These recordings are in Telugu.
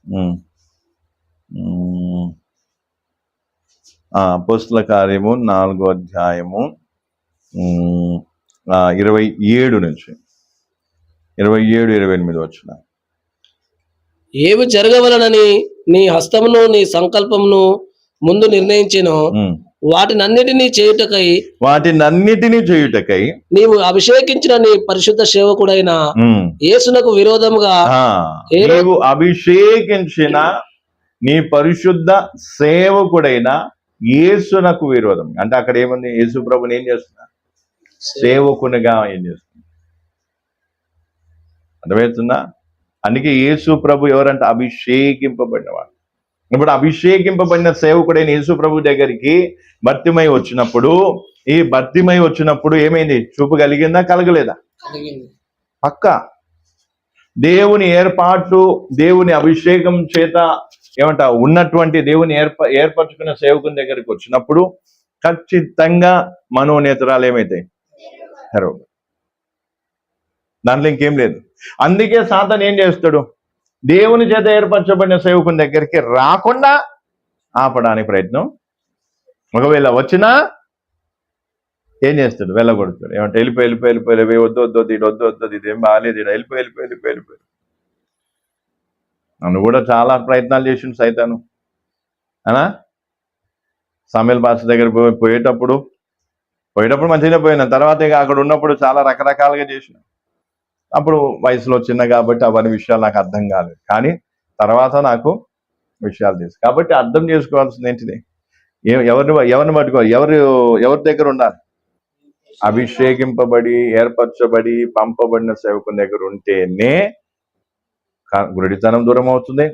ఉమ్, ఉమ్, అపోస్తల కార్యము 4వ అధ్యాయము 27 నుంచి 27-28 వచ్చిన. ఏవి జరగవలనని నీ హస్తమును నీ సంకల్పమును ముందు నిర్ణయించెను వాటినన్నిటినీ చేయుటకై నీవు అభిషేకించిన నీ పరిశుద్ధ సేవకుడైన యేసునకు విరోధముగా నీవు అభిషేకించిన నీ పరిశుద్ధ సేవకుడైన యేసునకు విరోధం. అంటే అక్కడ ఏముంది? యేసు ప్రభుని ఏం చేస్తున్నా? సేవకునిగా ఏం చేస్తున్నా? అర్థమవుతుందా? అందుకే యేసు ప్రభు ఎవరంటే అభిషేకింపబడినవాడు. ఇప్పుడు అభిషేకింపబడిన సేవకుడైన యేసు ప్రభు దగ్గరికి భర్తిమై వచ్చినప్పుడు ఏమైంది? చూపు కలిగిందా? కలగలేదా? పక్క దేవుని ఏర్పాటు, దేవుని అభిషేకం చేత ఉన్నటువంటి దేవుని ఏర్పరచుకున్న సేవకుని దగ్గరికి వచ్చినప్పుడు ఖచ్చితంగా మనోనేత్రాలు ఏమైతాయి? తెరవ. దాంట్లో ఇంకేం లేదు. అందుకే సాతాను ఏం చేస్తాడు? దేవుని చేత ఏర్పరచబడిన సేవకుని దగ్గరికి రాకుండా ఆపడానికి ప్రయత్నం. ఒకవేళ వచ్చినా ఏం చేస్తాడు? వెళ్ళగొడతాడు. ఏమంటే వెళ్ళిపోయి వద్దు ఇదేం బాగాలేదు, వెళ్ళిపోయి. నన్ను కూడా చాలా ప్రయత్నాలు చేసిండు సైతాను. అనా సమయల్ పాస్టర్ దగ్గర పోయేటప్పుడు మంచిగానే పోయినా. తర్వాత ఇక అక్కడ ఉన్నప్పుడు చాలా రకరకాలుగా చేసిన. అప్పుడు వయసులో చిన్న కాబట్టి అవన్నీ విషయాలు నాకు అర్థం కాలేదు. కానీ తర్వాత నాకు విషయాలు తెలుసు. కాబట్టి అర్థం చేసుకోవాల్సింది ఏంటిది? ఎవరిని పట్టుకోవాలి? ఎవరి దగ్గర ఉండాలి? అభిషేకింపబడి, ఏర్పరచబడి, పంపబడిన సేవకుని దగ్గర ఉంటేనే గురుడితనం దూరం అవుతుంది.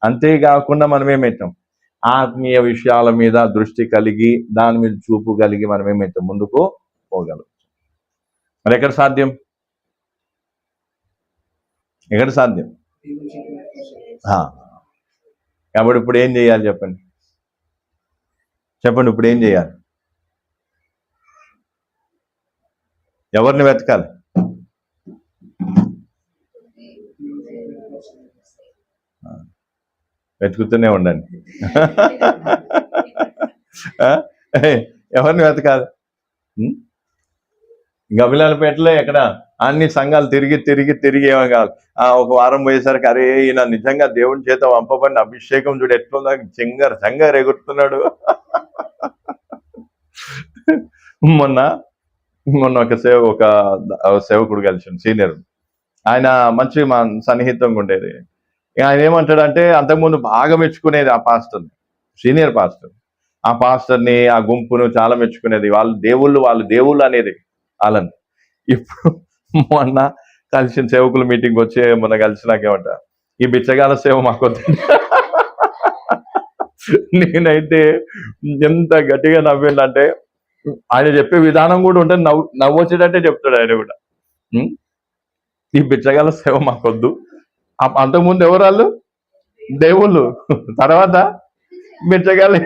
అంతేకాకుండా మనం ఏమవుతాం? ఆత్మీయ విషయాల మీద దృష్టి కలిగి, దాని మీద చూపు కలిగి మనం ఏమవుతాం? ముందుకు పోగలుగుతాం. మరి ఎక్కడ సాధ్యం? కాబట్టి ఇప్పుడు ఏం చేయాలి చెప్పండి? ఇప్పుడు ఏం చేయాలి? ఎవరిని వెతకాలి? వెతుకుతూనే ఉండండి. ఎవరిని వెతకాలి? గబిలాలపేటలో ఎక్కడ అన్ని సంఘాలు తిరిగి ఏమో కాదు. ఒక వారం పోయేసరికి అరే ఈయన నిజంగా దేవుని చేత పంపబడిన అభిషేకం చూడు ఎట్లుందా, జంగర్ ఎగురుతున్నాడు. మొన్న ఒక సేవకుడు కలిసిండు, సీనియర్. ఆయన మంచి సన్నిహితంగా ఉండేది. ఆయన ఏమంటాడంటే, అంతకుముందు బాగా మెచ్చుకునేది ఆ పాస్టర్ని, సీనియర్ పాస్టర్. ఆ పాస్టర్ని, ఆ గుంపును చాలా మెచ్చుకునేది. వాళ్ళు దేవుళ్ళు అనేది వాళ్ళని. ఇప్పుడు మొన్న కలిసిన సేవకుల మీటింగ్ వచ్చి మొన్న కలిసినాకేమంట, ఈ బిచ్చగాల సేవ మాకొద్దు. నేనైతే ఎంత గట్టిగా నవ్విందంటే, ఆయన చెప్పే విధానం కూడా ఉంటుంది, నవ్వొచ్చేటట్టే చెప్తాడు ఆయన కూడా. ఈ బిచ్చగాల సేవ మాకొద్దు. అంతకుముందు ఎవరు వాళ్ళు? దేవుళ్ళు, తర్వాత బిచ్చగాలి.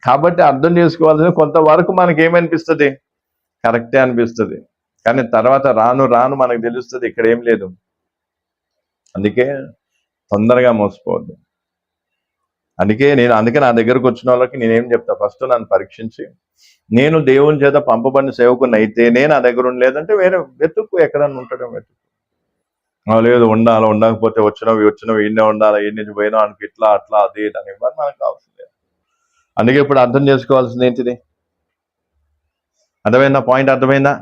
కాబట్టి అర్థం చేసుకోవాల్సింది, కొంతవరకు మనకి ఏమనిపిస్తుంది? కరెక్టే అనిపిస్తుంది. కానీ తర్వాత రాను మనకు తెలుస్తుంది ఇక్కడ ఏం లేదు. అందుకే తొందరగా మోసపోవద్దు. అందుకే నా దగ్గరకు వచ్చిన వాళ్ళకి నేనేం చెప్తా, ఫస్ట్ నన్ను పరీక్షించి, నేను దేవుని చేత పంపబడిన సేవకుని అయితేనే నా దగ్గర ఉండలేదంటే వేరే వెతుక్కు, ఎక్కడన్నా ఉంటాడో వెతుక్కు. లేదు ఉండకపోతే వచ్చినవి ఈయనే ఉండాలి, ఈ నుంచి పోయినా అనుకు ఇట్లా అట్లా అది దాని ఇవ్వాలి, మనకు అవసరం లేదు. అందుకే ఇప్పుడు అర్థం చేసుకోవాల్సింది ఏంటిది? అర్థమైందా? పాయింట్ అర్థమైందా?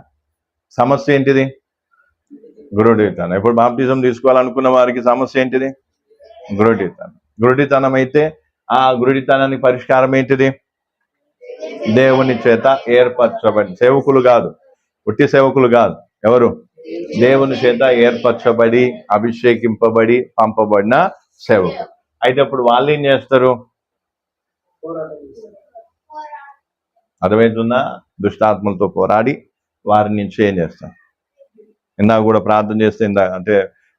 సమస్య ఏంటిది? గురుడితనం. ఇప్పుడు బాప్టిజం తీసుకోవాలనుకున్న వారికి సమస్య ఏంటిది? గురుడితనం అయితే ఆ గురుడితనానికి పరిష్కారం ఏంటిది? దేవుని చేత ఏర్పరచబడి సేవకులు కాదు, ఉట్టి సేవకులు కాదు. ఎవరు? దేవుని చేత ఏర్పరచబడి, అభిషేకింపబడి, పంపబడిన సేవకులు. అయితే ఇప్పుడు వాళ్ళు ఏం చేస్తారు? అర్థమవుతుందా? దుష్టాత్మలతో పోరాడి వారి నుంచి ఏం చేస్తాం? ఇందాక కూడా ప్రార్థన చేస్తే,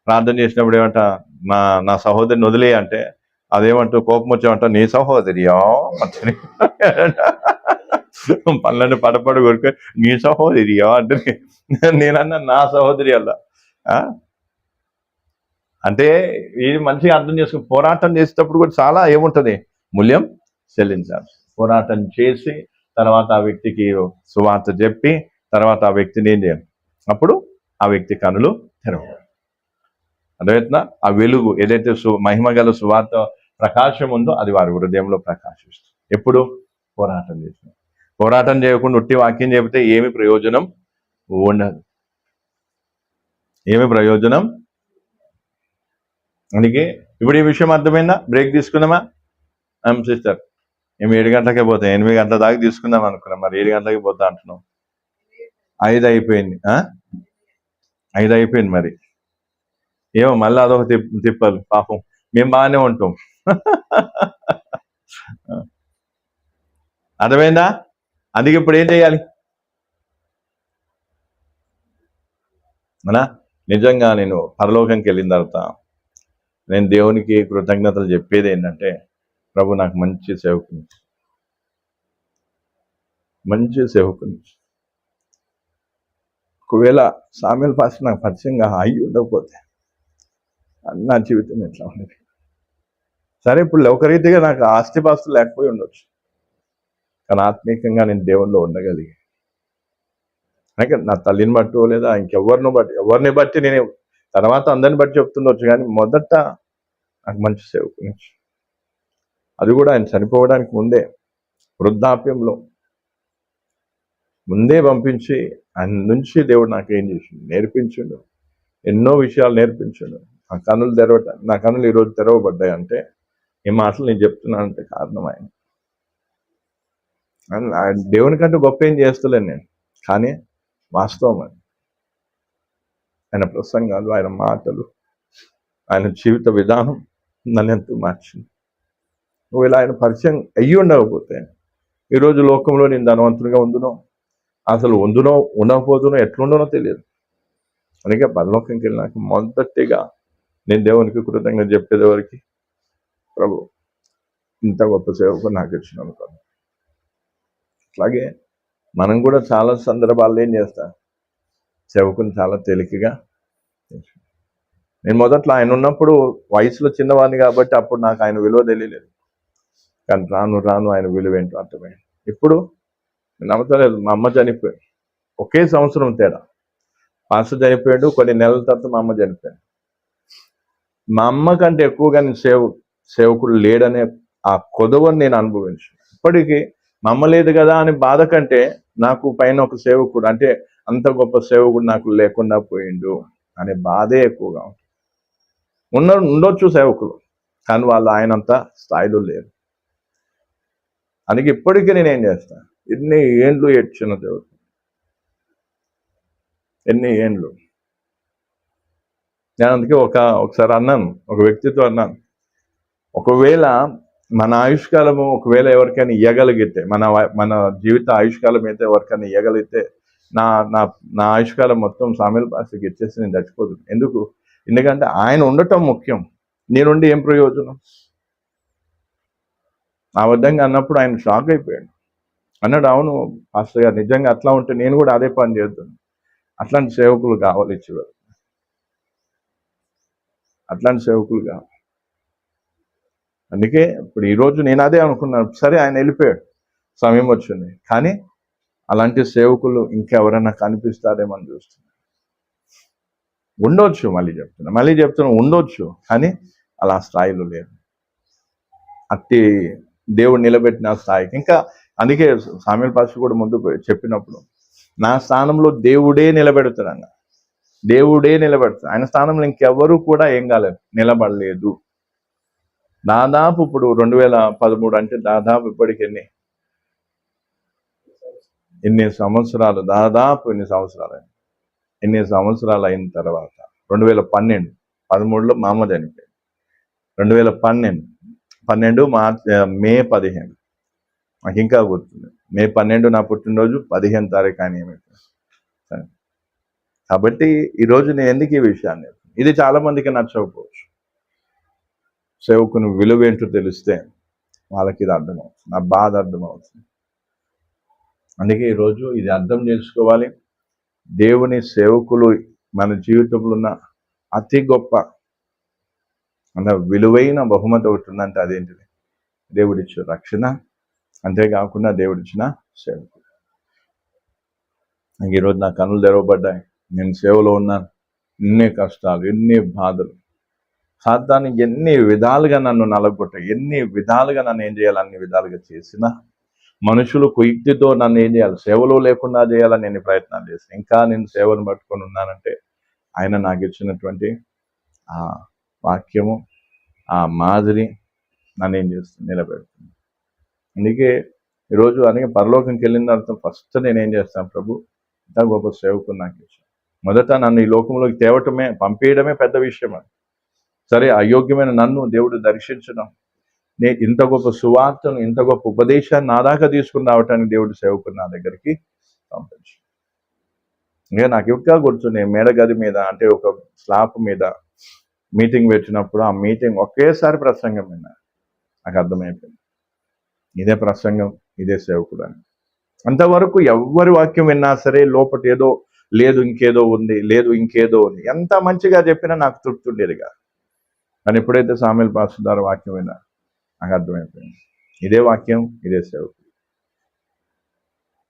ప్రార్థన చేసినప్పుడు ఏమంట, నా సహోదరిని వదిలే అంటే అదేమంటూ కోపం వచ్చామంట, నీ సహోదరియా మంచి పనులని పడపడు కొడుకు నీ సహోదరియా అంటే, నేనన్నా నా సహోదరి అలా. అంటే ఇది మంచిగా అర్థం చేసుకుని పోరాటం చేసేటప్పుడు కూడా చాలా ఏముంటది, మూల్యం చెల్లించాలి. పోరాటం చేసి తర్వాత ఆ వ్యక్తికి సువార్త చెప్పి తర్వాత ఆ వ్యక్తిని ఏం చేయాలి, అప్పుడు ఆ వ్యక్తి కనులు తెరవాలి. అర్థమవుతుందా? ఆ వెలుగు ఏదైతే మహిమ గల సువార్త ప్రకాశం ఉందో అది వారి హృదయంలో ప్రకాశిస్తుంది. ఎప్పుడు? పోరాటం చేసిన. పోరాటం చేయకుండా ఉట్టి వాక్యం చెబితే ఏమి ప్రయోజనం ఉండదు, ఏమి ప్రయోజనం. అందుకే ఇప్పుడు ఈ విషయం అర్థమైందా? బ్రేక్ తీసుకుందామా సిస్టర్? మేము 7 గంటలకే పోతాం, 8 గంటల దాకా తీసుకుందాం అనుకున్నాం, మరి 7 గంటలకి పోతా అంటున్నాం. 5 అయిపోయింది, 5 అయిపోయింది. మరి ఏమో మళ్ళీ అదొక తిప్పలు. పాపం మేము బాగానే ఉంటాం. అర్థమైందా? అందుకే ఇప్పుడు ఏం చేయాలి? అనా నిజంగా నేను పరలోకంకి వెళ్ళిన తర్వాత నేను దేవునికి కృతజ్ఞతలు చెప్పేది ఏంటంటే, ప్రభు నాకు మంచి సేవకుని, మంచి సేవకుని. ఒకవేళ సామ్యుల్ పాస్టర్ నాకు పరిచయంగా అయ్యి ఉండకపోతే నా జీవితం ఎట్లా ఉండేది? సరే, ఇప్పుడు లోకరీతిగా నాకు ఆస్తిపాస్తులు లేకపోయి ఉండొచ్చు, కానీ ఆత్మీయంగా నేను దేవుల్లో ఉండగలిగి, అంటే నా తల్లిని బట్టి లేదా ఎవరిని బట్టి నేను తర్వాత అందరిని బట్టి చెప్తుండొచ్చు, కానీ మొదట నాకు మంచి సేవకుని, అది కూడా ఆయన చనిపోవడానికి ముందే వృద్ధాప్యంలో ముందే పంపించి ఆయన నుంచి దేవుడు నాకు ఏం చేసిండు, నేర్పించిండు, ఎన్నో విషయాలు నేర్పించిండు. నా కనులు ఈరోజు తెరవబడ్డాయి అంటే ఈ మాటలు నేను చెప్తున్నానంటే కారణం ఆయన. దేవుని కంటే గొప్ప ఏం చేస్తలేను నేను, కానీ వాస్తవం అది. ఆయన ప్రసంగాలు, ఆయన మాటలు, ఆయన జీవిత విధానం నన్ను ఎంతో మార్చింది. ఒకవేళ ఆయన పరిచయం అయ్యి ఉండకపోతే ఈరోజు లోకంలో నేను ధనవంతునిగా ఉందునో, అసలు ఉండకపోతునో, ఎట్లుండనో తెలియదు. అందుకే పరలోకంకి వెళ్ళినాక మొదటిగా నేను దేవునికి కృతజ్ఞత చెప్పేది ఎవరికి? ప్రభు ఇంత గొప్ప సేవకు నాకు ఇచ్చిన అనుకోను. అట్లాగే మనం కూడా చాలా సందర్భాల్లో ఏం చేస్తాం, సేవకుని చాలా తేలికగా. నేను మొదట్లో ఆయన ఉన్నప్పుడు వయసులో చిన్నవాడిని కాబట్టి అప్పుడు నాకు ఆయన విలువ తెలియలేదు, కానీ రాను ఆయన విలువ ఏంటో అర్థమైంది. ఇప్పుడు నమ్మతలేదు, మా అమ్మ చనిపోయాడు, ఒకే సంవత్సరం తేడా. పాస్టర్ చనిపోయాడు, కొన్ని నెలల తర్వాత మా అమ్మ చనిపోయాడు. మా అమ్మ కంటే ఎక్కువగా నేను సేవకుడు లేడనే ఆ కొదవని నేను అనుభవించాను. ఇప్పటికీ మా అమ్మ లేదు కదా అని బాధ కంటే నాకు పైన ఒక సేవకుడు, అంటే అంత గొప్ప సేవకుడు నాకు లేకుండా పోయిండు అనే బాధే ఎక్కువగా ఉంటుంది. ఉండొచ్చు సేవకులు, కానీ వాళ్ళు ఆయనంత స్థాయిలో లేరు. అందుకే ఇప్పటికీ నేనేం చేస్తాను, ఎన్ని ఏండ్లు ఏడ్చిన దేవుడు, ఎన్ని ఏండ్లు. నేను అందుకే ఒకసారి అన్నాను, ఒక వ్యక్తితో అన్నాను, ఒకవేళ మన ఆయుష్కాలము ఒకవేళ ఎవరికైనా ఇవ్వగలిగితే, మన జీవిత ఆయుష్కాలం అయితే ఎవరికైనా ఇవ్వగలిగితే నా ఆయుష్కాలం మొత్తం సామ్యుల్ పాస్టర్కి ఇచ్చేసి నేను చచ్చిపోదు. ఎందుకంటే ఆయన ఉండటం ముఖ్యం, నేనుండి ఏం ప్రయోజనం? ఆ విధంగా అన్నప్పుడు ఆయన షాక్ అయిపోయాడు. అన్నాడు, అవును పాస్టర్ గారు, నిజంగా అట్లా ఉంటే నేను కూడా అదే పని చేద్దాను. అట్లాంటి సేవకులు కావాలి, ఇచ్చేవారు అట్లాంటి సేవకులు కావాలి. అందుకే ఇప్పుడు ఈరోజు నేను అదే అనుకున్నాను. సరే, ఆయన వెళ్ళిపోయాడు, సమయం వచ్చింది, కానీ అలాంటి సేవకులు ఇంకెవరైనా కనిపిస్తారేమో అని చూస్తున్నా. ఉండొచ్చు, మళ్ళీ చెప్తున్నా ఉండొచ్చు, కానీ అలా స్థాయిలో లేదు. అట్టి దేవుడు నిలబెట్టిన స్థాయికి ఇంకా. అందుకే సామ్యుల్ పాస్టర్ కూడా ముందు చెప్పినప్పుడు, నా స్థానంలో దేవుడే నిలబెడతాడన్న, దేవుడే నిలబెడతాడు. ఆయన స్థానంలో ఇంకెవరు కూడా ఏం కాలేదు, నిలబడలేదు. దాదాపు ఇప్పుడు 2013 అంటే దాదాపు ఇప్పటికి ఎన్ని సంవత్సరాలు, దాదాపు ఎన్ని సంవత్సరాలు అయిన తర్వాత 2013లో మా అమ్మ చనిపోయింది. 2012 మే 15 నాకు ఇంకా గుర్తుంది. మే 12 నా పుట్టినరోజు, 15 తారీఖు ఆయన ఏమైపోయింది. కాబట్టి ఈరోజు నేను ఎందుకు ఈ విషయాన్ని, ఇది చాలా మందికి నచ్చకపోవచ్చు. సేవకుని విలువ ఏంటో తెలిస్తే వాళ్ళకి ఇది అర్థమవుతుంది, నా బాధ అర్థమవుతుంది. అందుకే ఈరోజు ఇది అర్థం చేసుకోవాలి. దేవుని సేవకులు మన జీవితంలో ఉన్న అతి గొప్ప అంత విలువైన బహుమతి ఒకటి ఉందంటే అదేంటిది? దేవుడిచ్చే రక్షణ, అంతేకాకుండా దేవుడిచ్చిన సేవకు. ఈరోజు నా కన్నులు తెరవబడ్డాయి, నేను సేవలో ఉన్నాను. ఎన్ని కష్టాలు, ఎన్ని బాధలు, సాతాను ఎన్ని విధాలుగా నన్ను నలగొట్టాయి, ఎన్ని విధాలుగా నన్ను ఏం చేయాలి, అన్ని విధాలుగా చేసిన మనుషులు కుయుక్తితో నన్ను ఏం చేయాలి, సేవలో లేకుండా చేయాలని నేను ప్రయత్నాలు చేశాను. ఇంకా నేను సేవను పట్టుకొని ఉన్నానంటే ఆయన నాకు ఇచ్చినటువంటి ఆ వాక్యము, ఆ మాదిరి నన్ను ఏం చేస్తుంది, నిలబెడుతుంది. అందుకే ఈరోజు అనేక పరలోకంకి వెళ్ళిన తర్వాత ఫస్ట్ నేనేం చేస్తాను, ప్రభు ఇంత గొప్ప సేవకుని నాకు ఇచ్చాను. మొదట నన్ను ఈ లోకంలోకి తేవటమే, పంపేయడమే పెద్ద విషయం. అది సరే, అయోగ్యమైన నన్ను దేవుడు దర్శించడం, నేను ఇంత గొప్ప సువార్తను, ఇంత గొప్ప ఉపదేశాన్ని నా దాకా తీసుకుని రావటానికి దేవుడు సేవకుని నా దగ్గరికి పంపించు. ఇంకా నాకు ఇంకా గుర్తుంది, మేడగది మీద అంటే ఒక స్లాబ్ మీద మీటింగ్ పెట్టినప్పుడు ఆ మీటింగ్ ఒకేసారి ప్రసంగం విన్నా. నాకు అర్థమైపోయింది, ఇదే ప్రసంగం, ఇదే సేవకుడు అని. అంతవరకు ఎవరి వాక్యం విన్నా సరే లోపల ఏదో లేదు, ఇంకేదో ఉంది, లేదు ఇంకేదో ఉంది. ఎంత మంచిగా చెప్పినా నాకు తృప్తి ఉండేదిగా. కానీ ఎప్పుడైతే సామెల్ పాస్టర్ ద్వారా వాక్యం విన్నా నాకు అర్థమైపోయింది, ఇదే వాక్యం, ఇదే సేవకుడు.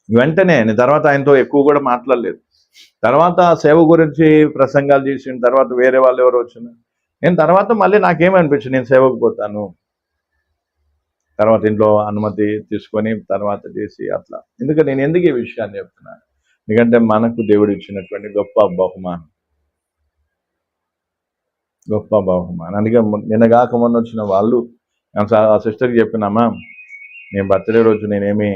వెంటనే నేను తర్వాత ఆయనతో ఎక్కువ కూడా మాట్లాడలేదు. తర్వాత సేవ గురించి ప్రసంగాలు చేసిన తర్వాత వేరే వాళ్ళు ఎవరు వచ్చిన నేను తర్వాత మళ్ళీ నాకేమనిపించింది, నేను సేవకు పోతాను. తర్వాత ఇంట్లో అనుమతి తీసుకొని తర్వాత చేసి అట్లా. ఎందుకంటే నేను ఎందుకు ఈ విషయాన్ని చెప్తున్నాను, ఎందుకంటే మనకు దేవుడు ఇచ్చినటువంటి గొప్ప బహుమానం, గొప్ప బహుమానం. అందుకే నిన్నగాక మొన్న వచ్చిన వాళ్ళు ఆ సిస్టర్కి చెప్పినామా, నేను బర్త్డే రోజు నేనేమి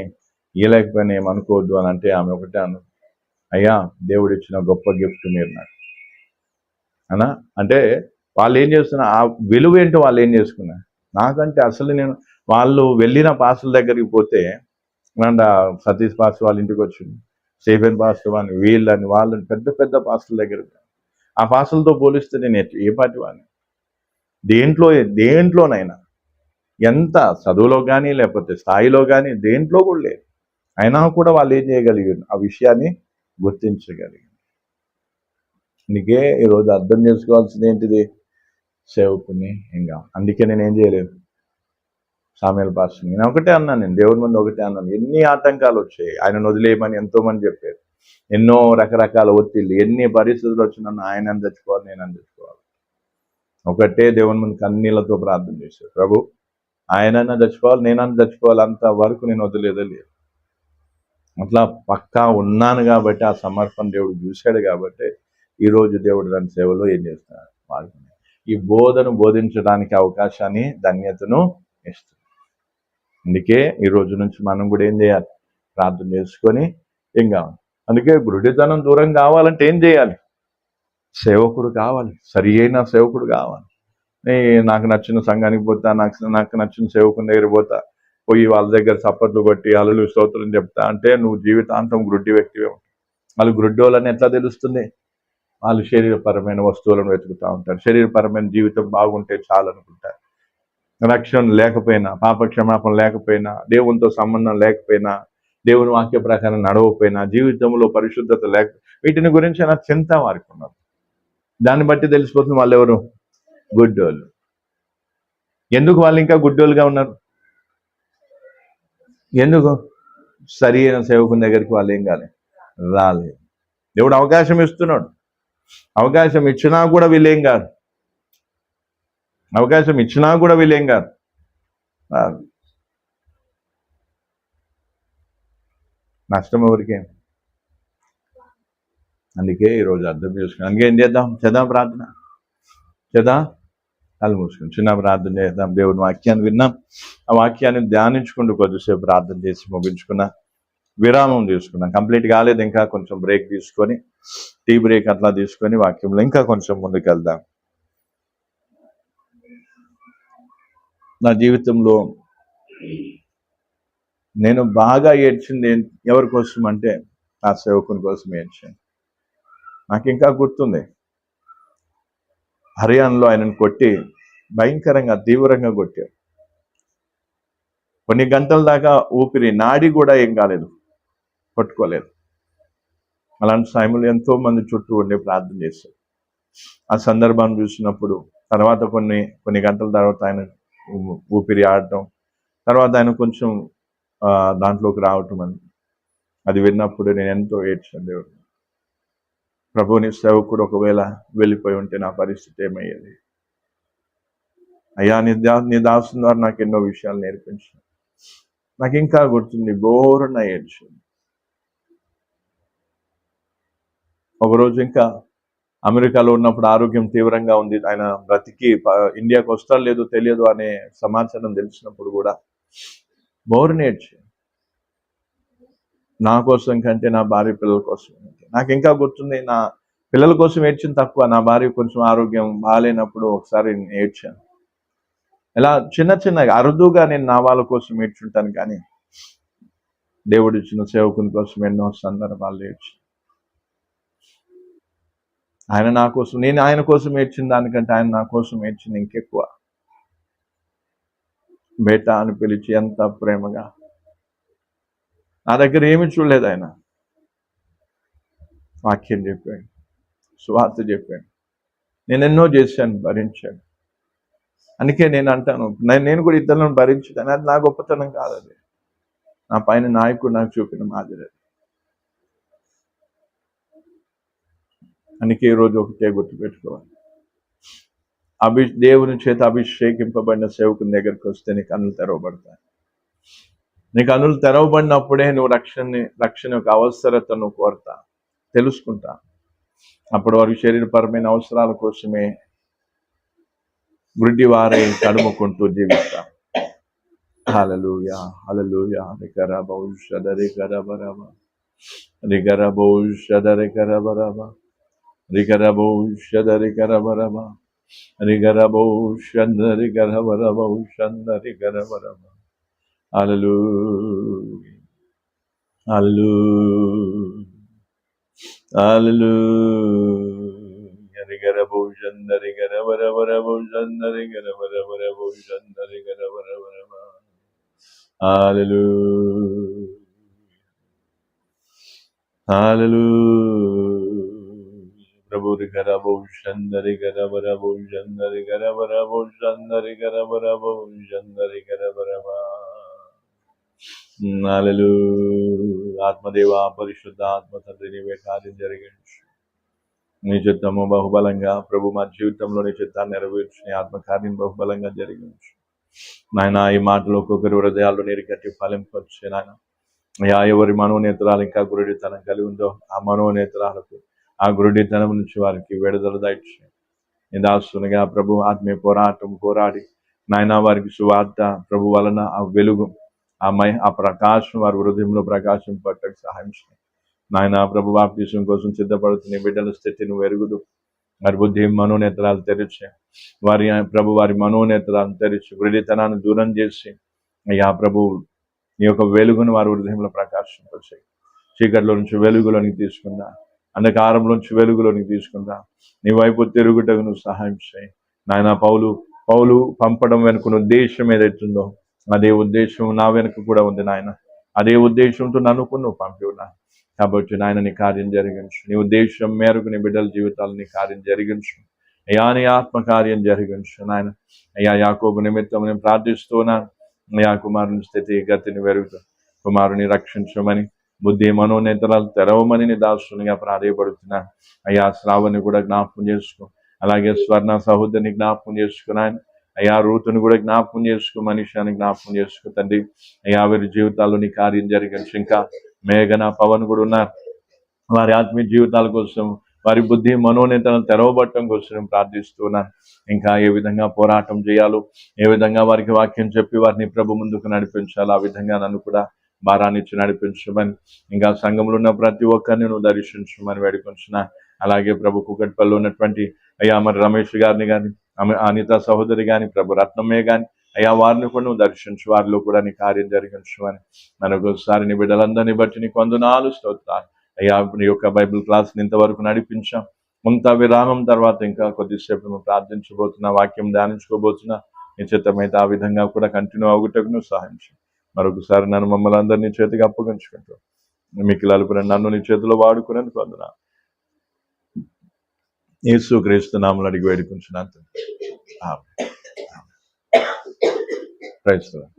ఇవ్వలేకపోయినా ఏమనుకోవద్దు అని అంటే ఆమె ఒకటే అను, అయ్యా దేవుడు ఇచ్చిన గొప్ప గిఫ్ట్ మీరు నాకు అనా. అంటే వాళ్ళు ఏం చేస్తున్నా, ఆ విలువ ఏంటో వాళ్ళు ఏం చేసుకున్నారు. నాకంటే అసలు నేను వాళ్ళు వెళ్ళిన పాస్టర్ల దగ్గరికి పోతే సతీష్ పాస్టర్ వాళ్ళ ఇంటికి వచ్చింది, స్టీఫెన్ పాస్టర్ వాళ్ళని, వీళ్ళని వాళ్ళని పెద్ద పెద్ద పాస్టర్ల దగ్గరికి. ఆ పాస్టర్లతో పోలిస్తే నేను ఏ పార్టీ వాడిని, దేంట్లోనైనా ఎంత చదువులో కానీ లేకపోతే స్థాయిలో కానీ దేంట్లో కూడా లేదు. అయినా కూడా వాళ్ళు ఏం చేయగలిగారు, ఆ విషయాన్ని గుర్తించగలిగారు. అందుకే ఈరోజు అర్థం చేసుకోవాల్సింది ఏంటిది, సేవకుని ఇంకా. అందుకే నేనేం చేయలేదు, సామెల్ పాస్టర్ నేను ఒకటే అన్నాను, నేను దేవుని ముందు ఒకటే అన్నాను. ఎన్ని ఆటంకాలు వచ్చాయి, ఆయనను వదిలేయమని ఎంతోమంది చెప్పారు, ఎన్నో రకరకాల ఒత్తిళ్ళు, ఎన్ని పరిస్థితులు వచ్చినా ఆయన తెచ్చుకోవాలి, నేను తెచ్చుకోవాలి. ఒకటే దేవుని ముందు కన్నీళ్లతో ప్రార్థన చేశారు, ప్రభు ఆయనన్నా తెచ్చుకోవాలి, నేనన్నా తెచ్చుకోవాలి, అంతవరకు నేను వదిలేదే లేదు. అట్లా పక్కా ఉన్నాను కాబట్టి, ఆ సమర్పణ దేవుడు చూశాడు కాబట్టి ఈరోజు దేవుడు దాని సేవలో ఏం చేస్తున్నాడు, వాడుతున్నాడు. ఈ బోధను బోధించడానికి అవకాశాన్ని, ధన్యతను ఇస్తుంది. అందుకే ఈ రోజు నుంచి మనం కూడా ఏం చేయాలి, ప్రార్థన చేసుకొని ఏం కావాలి. అందుకే గురుడితనం దూరం కావాలంటే ఏం చేయాలి, సేవకుడు కావాలి, సరి అయిన సేవకుడు కావాలి. నాకు నచ్చిన సంఘానికి పోతా, నాకు నచ్చిన సేవకుని దగ్గర పోతా, పోయి వాళ్ళ దగ్గర చప్పట్లు కొట్టి హల్లెలూయా స్తోత్రం చెప్తా అంటే నువ్వు జీవితాంతం గుడ్డి వ్యక్తివే ఉంటావు. వాళ్ళు గుడ్డి వాళ్ళని ఎట్లా తెలుస్తుంది, వాళ్ళు శరీరపరమైన వస్తువులను వెతుకుతూ ఉంటారు, శరీరపరమైన జీవితం బాగుంటే చాలు అనుకుంటారు. రక్షణ లేకపోయినా, పాప క్షమాపణ లేకపోయినా, దేవునితో సంబంధం లేకపోయినా, దేవుని వాక్య ప్రకారం నడవకపోయినా, జీవితంలో పరిశుద్ధత లేక, వీటిని గురించి నా చింత వారికి ఉన్నారు. దాన్ని బట్టి తెలిసిపోతుంది వాళ్ళు ఎవరు, గుడ్డోళ్ళు. ఎందుకు వాళ్ళు ఇంకా గుడ్డోళ్ళుగా ఉన్నారు, ఎందుకు, సరి అయిన సేవకుని దగ్గరికి వాళ్ళు ఏం కాలేదు, రాలేదు. దేవుడు అవకాశం ఇస్తున్నాడు, అవకాశం ఇచ్చినా కూడా వీళ్ళేం కాదు, అవకాశం ఇచ్చినా కూడా వీళ్ళేం కాదు, నష్టం ఎవరికేం. అందుకే ఈరోజు అర్థం చేసుకున్నాం. అందుకే ఏం చేద్దాం, చేద్దాం ప్రార్థన, చేద్దాం, కళ్ళు మూసుకుని చిన్న ప్రార్థన చేద్దాం. దేవుని వాక్యాన్ని విన్నాం, ఆ వాక్యాన్ని ధ్యానించుకుంటూ కొద్దిసేపు ప్రార్థన చేసి ముగించుకున్నా, విరామం తీసుకున్నాం. కంప్లీట్ కాలేదు, ఇంకా కొంచెం బ్రేక్ తీసుకొని, టీ బ్రేక్ అట్లా తీసుకొని వాక్యంలో ఇంకా కొంచెం ముందుకు వెళ్దాం. నా జీవితంలో నేను బాగా ఏడ్చింది ఎవరి కోసం అంటే ఆ సేవకుని కోసం ఏడ్చాను. నాకు ఇంకా గుర్తుంది, హర్యానాలో ఆయనను కొట్టి భయంకరంగా తీవ్రంగా కొట్టారు. కొన్ని గంటల దాకా ఊపిరి నాడి కూడా ఏం కాలేదు, కొట్టుకోలేదు. అలాంటి సమయంలో ఎంతో మంది చుట్టూ ఉండి ప్రార్థన చేశారు. ఆ సందర్భాన్ని చూసినప్పుడు తర్వాత కొన్ని గంటల తర్వాత ఆయన ఊపిరి ఆడటం, తర్వాత ఆయన కొంచెం దాంట్లోకి రావటం అని అది విన్నప్పుడు నేను ఎంతో ఏడ్చాను. దేవుడు, ప్రభుని సేవకుడు ఒకవేళ వెళ్ళిపోయి ఉంటే నా పరిస్థితి ఏమయ్యేది? అయ్యా, నీ దాసుని ద్వారా నాకు ఎన్నో విషయాలు నేర్పించాను. నాకు ఇంకా గుర్తుంది, బోరున ఏడ్చాను. ఒకరోజు ఇంకా అమెరికాలో ఉన్నప్పుడు ఆరోగ్యం తీవ్రంగా ఉంది, ఆయన బ్రతికి ఇండియాకు వస్తా లేదో తెలియదు అనే సమాచారం తెలిసినప్పుడు కూడా బోరున ఏడ్చాను. నా కోసం కంటే నా భార్య పిల్లల కోసం. నాకు ఇంకా గుర్తుంది, నా పిల్లల కోసం ఏడ్చిన తక్కువ, నా భార్య కొంచెం ఆరోగ్యం బాగాలేనప్పుడు ఒకసారి ఏడ్చాను. ఇలా చిన్నగా అరుదుగా నేను నా వాళ్ళ కోసం ఏడ్చుంటాను, కానీ దేవుడు ఇచ్చిన సేవకుని కోసం ఎన్నో సందర్భాలు ఏడ్చాను. ఆయన నా కోసం, నేను ఆయన కోసం ఏడ్చిన దానికంటే ఆయన నా కోసం ఏడ్చింది ఇంకెక్కువ. బేటా అని పిలిచి ఎంత ప్రేమగా, నా దగ్గర ఏమి చూడలేదు, ఆయన వాక్యం చెప్పాడు, సువార్త చెప్పాడు, నేను ఎన్నో చేశాను, భరించాను. అందుకే నేను అంటాను, నేను కూడా ఇతరులను భరించాను. అది నా గొప్పతనం కాదు, అది నా పైన నాయకుడు నాకు చూపిన మాదిరి. అందుకే ఈరోజు ఒకటే గుర్తుపెట్టుకోవాలి, దేవుని చేత అభిషేకింపబడిన సేవకుని దగ్గరికి వస్తే నీ కన్నులు తెరవబడతాయి. నీ కన్నులు తెరవబడినప్పుడే నువ్వు రక్షణ యొక్క అవసరతను కోరతా, తెలుసుకుంటా. అప్పటి వరకు శరీరపరమైన అవసరాల కోసమే గుడ్డి వారే తడుముకుంటూ జీవిస్తా. హల్లెలూయా, హల్లెలూయా. రికరబౌషద రికరబరబ రికరబౌషద రికరబరబ రికరబౌషద రికరబరబ రికరబౌషద రికరబరబౌషద రికరబరబ. హల్లెలూయా, హల్లెలూయా, హల్లెలూయా. రికరబౌషద రికరబరబరబౌషద రికరబరబరబౌషద రికరబరబరబ. హల్లెలూయా, హల్లెలూయా. ప్రభు రికరబౌషద రికరబరబౌషద రికరబరబౌషద రికరబరబౌషద రికరబరబ. హల్లెలూయా. ఆత్మదేవ, పరిశుద్ధ ఆత్మ తండ్రి, నీవే కార్యం జరిగించు. నీ చిత్తము బహుబలంగా ప్రభు మా జీవితంలో నీ చిత్తాన్ని నెరవేర్చు. నీ ఆత్మకార్యం బహుబలంగా జరిగించు నాయన. ఈ మాటలు ఒక్కొక్కరి హృదయాల్లో నీరు కట్టి ఫలింపొచ్చు నాయన. ఎవరి మనోనేత్రాలు ఇంకా గురుడితనం కలిగి ఉందో ఆ మనోనేత్రాలకు, ఆ గురుడితనం నుంచి వారికి విడుదల దయచు. నీ దాసునిగా ప్రభు ఆత్మీయ పోరాడి నాయన వారికి సువార్త ప్రభు వలన ఆ వెలుగు, ఆ ప్రకాశం వారి హృదయంలో ప్రకాశం పట్టకు సహాయం చేయండి నాయన. ప్రభు బాప్తిసం కోసం సిద్ధపడుతున్న బిడ్డల స్థితిని వెరుగుదు. వారి బుద్ధి మనోనేత్రాలు తెరిచి వారి మనోనేత్రాలు తెరిచి గురుడితనాన్ని దూరం చేసి అయ్యా ప్రభు నీ యొక్క వెలుగును వారి హృదయంలో ప్రకాశింపచేయి. చీకటిలో నుంచి వెలుగులోనికి తీసుకుందా, అంధకారంలోంచి వెలుగులోనికి తీసుకుందా. నీ వైపు తిరుగుటకు నువ్వు సహాయం చేయి నాయన. పౌలు పంపడం వెనుకున్న ఉద్దేశం ఏదైతుందో అదే ఉద్దేశం నా వెనుక కూడా ఉంది నాయన. అదే ఉద్దేశంతో నన్ను నువ్వు పంపి ఉన్నా కాబట్టి నాయన నీ కార్యం జరిగించు. నీ ఉద్దేశం మేరకు నీ బిడ్డల జీవితాలు నీ కార్యం జరిగించు అయ్యా. నీ ఆత్మ కార్యం జరిగించు నాయన. అయ్యా యాకోబు నిమిత్తం నేను ప్రార్థిస్తున్నాను. అయ్యా కుమారుని స్థితి గతిని వెరుగుతూ కుమారుని రక్షించమని, బుద్ధి మనోనేతరాలు తెరవమని నీ దాసునిగా ప్రాధేయపడుతున్నాను అయ్యా. శ్రావణి కూడా జ్ఞాపకం చేసుకో, అలాగే స్వర్ణ సహోదరిని జ్ఞాపకం చేసుకున్నాను అయ్యా. రూతుని కూడా జ్ఞాపకం చేసుకో, మనిషిని జ్ఞాపకం చేసుకో తండ్రి అయ్యా. వారి జీవితాల్లో నీ కార్యం జరిగించు. ఇంకా మేఘన, పవన్ కూడా ఉన్నారు. వారి ఆత్మీయ జీవితాల కోసం, వారి బుద్ధి మనోనేతలను తెరవబట్టడం కోసం ప్రార్థిస్తున్నాను. ఇంకా ఏ విధంగా పోరాటం చేయాలో, ఏ విధంగా వారికి వాక్యం చెప్పి వారిని ప్రభు ముందుకు నడిపించాలో ఆ విధంగా నన్ను కూడా భారాన్నిచ్చి నడిపించమని, ఇంకా సంఘంలో ఉన్న ప్రతి ఒక్కరిని నువ్వు దర్శించమని వేడుకొంచున్నా. అలాగే ప్రభు కుకట్పల్లిలో ఉన్నటువంటి అయ్యా మరి రమేష్ గారిని కానీ, అనిత సహోదరి కానీ, ప్రభు రత్నమే కానీ అయ్యా వారిని కూడా నువ్వు దర్శించు. వారిలో కూడా నీ కార్యం జరిగించమని మరొకసారి నీ బిడ్డలందరినీ బట్టి నీకు వందనాలు, స్తోత్రాలు అయ్యా. నీ యొక్క బైబిల్ క్లాస్ని ఇంతవరకు నడిపించాం. కొంత విరామం తర్వాత ఇంకా కొద్దిసేపు నువ్వు ప్రార్థించబోతున్నా, వాక్యం ధ్యానించుకోబోతున్నా. నీ చిత్తమైతే ఆ విధంగా కూడా కంటిన్యూ అవుటకు నువ్వు సహాయం చేయి. మరొకసారి నన్ను మమ్మల్ని అందరినీ చేతికి అప్పగించుకుంటూ మిక్కిలాలు నన్ను నీ చేతిలో వాడుకునేందుకు వందనాలు. యేసు క్రీస్తు నామములో అడిగి వేడుకుంటున్నాను. Praise lord.